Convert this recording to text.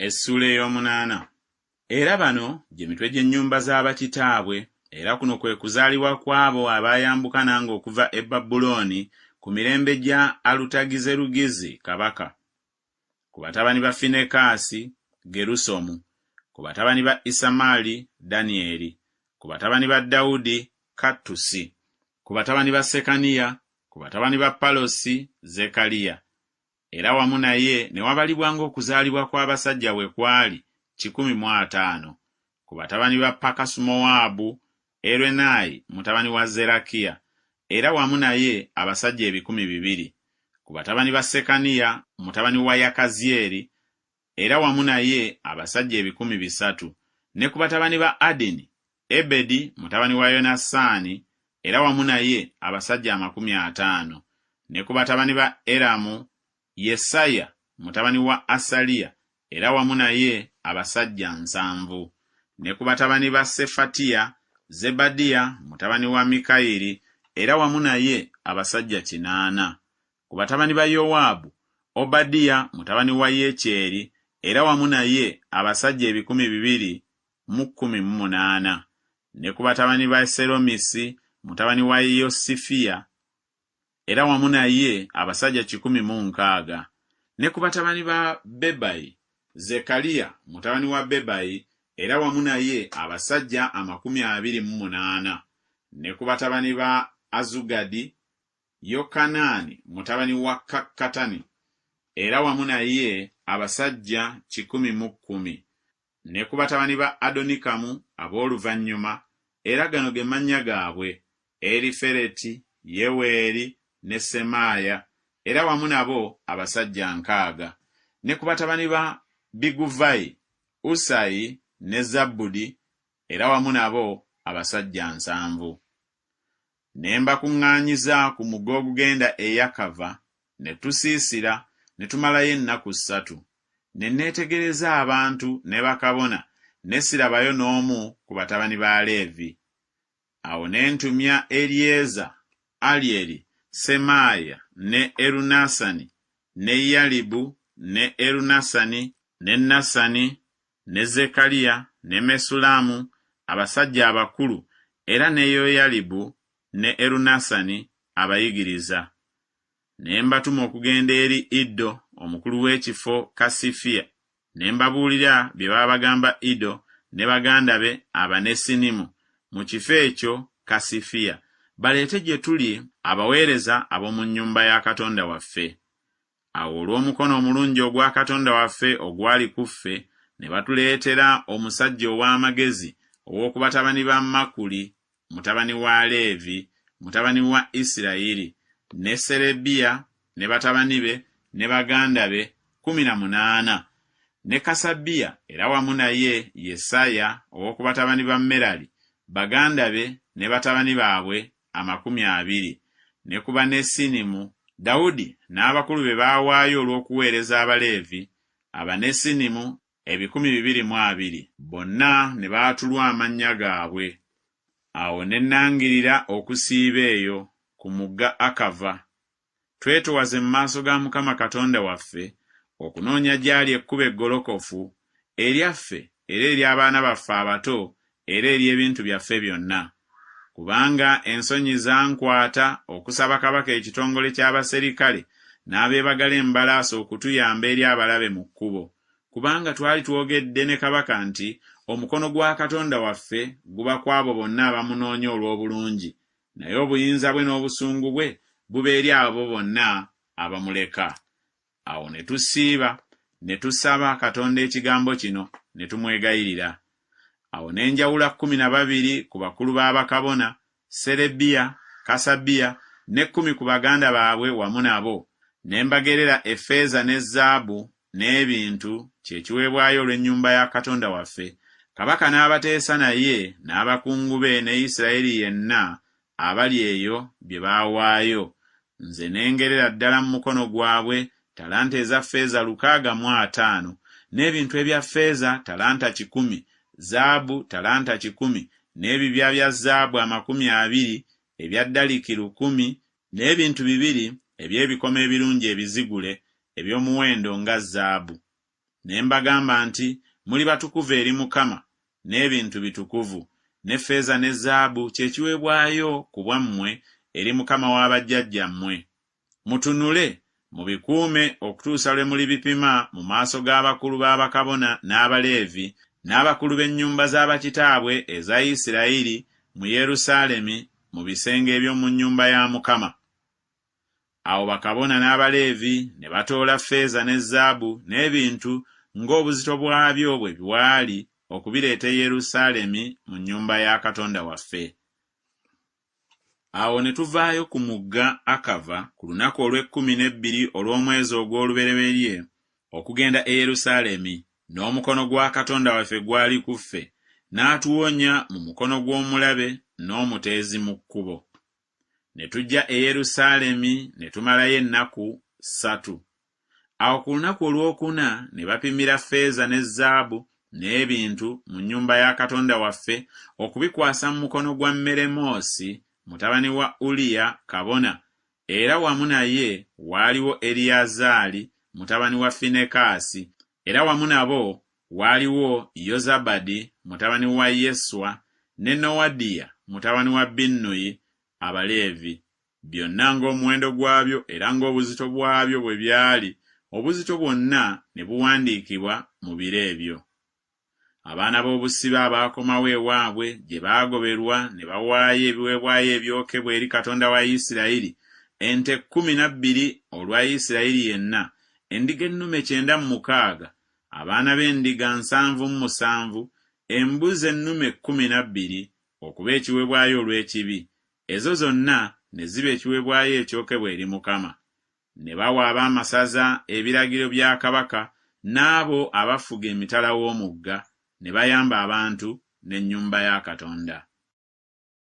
Essuula ey'omunaana. Era bano gye mitwe gy'ennyumba z'abakitaabwe, era kuno kwe kuzaalibwa kw'abo abaayambuka nange okuva e Babulooni ku mirembe gya Alutagizerugizi kabaka. Ku batabani ba Finekaasi, Gerusomu. Ku batabani ba Isamaali, Danyeri. Ku batabani ba Dawudi, Kattusi. Ku batabani ba Sekaniya, ku batabani ba Palosi, Zekaliya. Era wamu naye ne wabalibwanga okuzaalibwa kw'abasajja bwe kwali 150. Ku batabani ba Pakasumowaabu, Erenayi mutabani wa Zerakiya, era wamu naye abasajja 200. Ku batabani ba Sekaniya mutabani wa Yakaziyeri, era wamu naye abasajja 300. Ne ku batabani ba Adini, Ebedi mutabani wa Yonasaani, era wamu naye abasajja 50. Ne ku batabani ba Eramu, Yesaya mutabani wa Asaliya, era wamu naye abasajja 7. Ne ku batabani ba Sefatiya, Zebadiya mutabani wa Mikayiri, era wamu naye abasajja 8. Ku batabani ba Yowaabu, Obadiya mutabani wa Yekyeri, era wamu naye abasajja 218. Ne ku batabani ba Seromisi mutabani wa Yosifiya, era wamu naye abasajja 16. Ne ku batabani ba Bebayi, Zekaliya mutabani wa Bebayi, era wamu naye abasajja 28. Ne ku batabani ba Azugadi, Yokanaani mutabani wa Kakkatani, era wamu naye abasajja 110. Ne ku batabani ba Adonikamu ab'oluvannyuma, era gano ge mannya gaabwe: Erifereti, Yeweeri ne Semaaya, era wamu nabo abasajja 60. Ne ku batabani ba Biguvayi, Usayi ne Zabbudi, era wamu nabo abasajja 7. Ne mbakuŋŋaanyiza ku mugga ogugenda e Yakava, ne tusiisira, ne tumalayo ennaku 3. Ne neetegereza abantu ne bakabona, ne sirabayo n'omu ku batabani ba Leevi. Awo ne ntumya Eryeza, Alyeri, Semaaya ne Erunasani, ne Yalibu ne Erunasani, ne Nasani, ne Zekaliya ne Mesulamu, abasajja abakulu, era ne Yoyalibu ne Erunasani abayigiriza. Ne mbatuma okugenda eri Iddo omukulu w'ekifo Kasifiya, ne mbabuulira bye baba bagamba Iddo ne baganda be Abanesinimu mu kifo ekyo Kasifiya, baleete gye tuli abaweereza ab'omu nnyumba ya Katonda waffe. Awo olw'omukono omulungi ogwa Katonda waffe ogwali ku ffe, ne batuleetera omusajja ow'amagezi ow'oku batabani ba Makuli mutabani wa Leevi mutabani wa Isirayiri, ne Serebiya ne batabani be ne baganda be 18, ne Kasabiya, era wamu naye Yesaya ow'oku batabani ba Merali, baganda be ne batabani baabwe 20. Ne ku Banesinimu, Dawudi n'abakulu be baawaayo olw'okuweereza Abaleevi, Abanesinimu 220. Bonna ne baatulwa amannya gaabwe. Awo ne nangirira okusiiba eyo ku mugga Akava. Twetowaze mu maaso ga Mukama Katonda waffe okunoonya gy'ali ekkubo eggolokofu eryaffe era eri abaana baffe abato era eri ebintu byaffe byonna. Kubanga ensonyi zankwata okusaba kabaka ekitongole ky'abaserikale n'abeebagala embalaasi okutuyamba eri abalabe mu kkubo. Kubanga twali twogedde ne kabaka nti omukono gwa Katonda waffe guba kw'abo bonna abamunoonya olw'obulungi, naye obuyinza bwe n'obusungu bwe buba eri abo bonna abamuleka. Awo ne tusiiba, ne tusaba Katonda ekigambo kino, ne tumwegayirira. Awo ne njawula 12 ku bakulu b'abakabona, Serebiya, Kasabiya, ne 10 ku baganda baabwe wamu nabo, ne mbagerera effeeza ne zaabu n'ebintu kyekiweebwayo olw'ennyumba ya Katonda waffe. Kabaka n'abateesa naye n'abakungu be ne Isirayiri yenna abali eyo bye baawaayo. Nze nengerera ddala mu mukono gwabwe talanta eza ffeeza 650, n'ebintu ebya ffeeza talanta 10, zaabu talanta 10, n'ebibya bya zaabu 20, ebya daliki 10, n'ebintu 2 eby'ebikomo ebirungi ebizigule eby'omuwendo nga zaabu. Ne mbagamba nti muli batukuvu eri Mukama, n'ebintu bitukuvu, ne ffeeza ne zaabu kye kiweebwayo ku bwammwe eri Mukama w'abajjajjammwe. Mutunule mubikuume okutuusa lwe mulibipima mu maaso g'abakulu b'abakabona n'Abaleevi n'abakulu b'ennyumba z'abakitaabwe eza Isirayiri mu Yerusaalemi mu bisenge eby'omu nnyumba ya Mukama. Awo bakabona n'Abaleevi ne batoola ffeeza ne zaabu n'ebintu ng'obuzito bwabyo bwe bwali okubireeta e Yerusaalemi mu nnyumba ya Katonda waffe. Awo ne tuvaayo ku mugga Akava ku lunaku olw'12 olw'omwezi ogw'olubereberye okugenda e Yerusaalemi, n'omukono gwa Katonda waffe gwali ku ffe, n'atuwonya mu mukono gw'omulabe n'omuteezi mu kkubo. Ne tujja e Yerusaalemi ne tumalayo ennaku 3. Awo ku lunaku olwokuna ne bapimira ffeeza ne zaabu n'ebintu mu nnyumba ya Katonda waffe okubikwasa mu mukono gwa Meremoosi mutabani wa Uliya kabona, era wamu naye waaliwo Eriyazaali mutabani wa Finekaasi, era wamu nabo waaliwo Yozabadi mutabani wa Yeswa ne Nowadiya mutabani wa Binnuyi, Abaleevi, byonna ng'omuwendo gwabyo era ng'obuzito bwabyo bwe byali, obuzito bwonna ne buwandiikibwa mu biro ebyo. Abaana b'obusibe abaakomawo ewaabwe gye baagoberwa ne bawaayo ebiweebwayo ebyokebwa eri Katonda wa Isirayiri, ente 12 olwa Isirayiri yenna, endiga ennume 96, abaana b'endiga 77, embuzi ennume 12 okuba ekiweebwayo olw'ekibi. Ezo zonna ne ziba ekiweebwayo ekyokebwa eri Mukama. Ne bawa ab'amasaza ebiragiro bya kabaka n'abo abafuga emitala w'omugga, ne bayamba abantu n'ennyumba ya Katonda.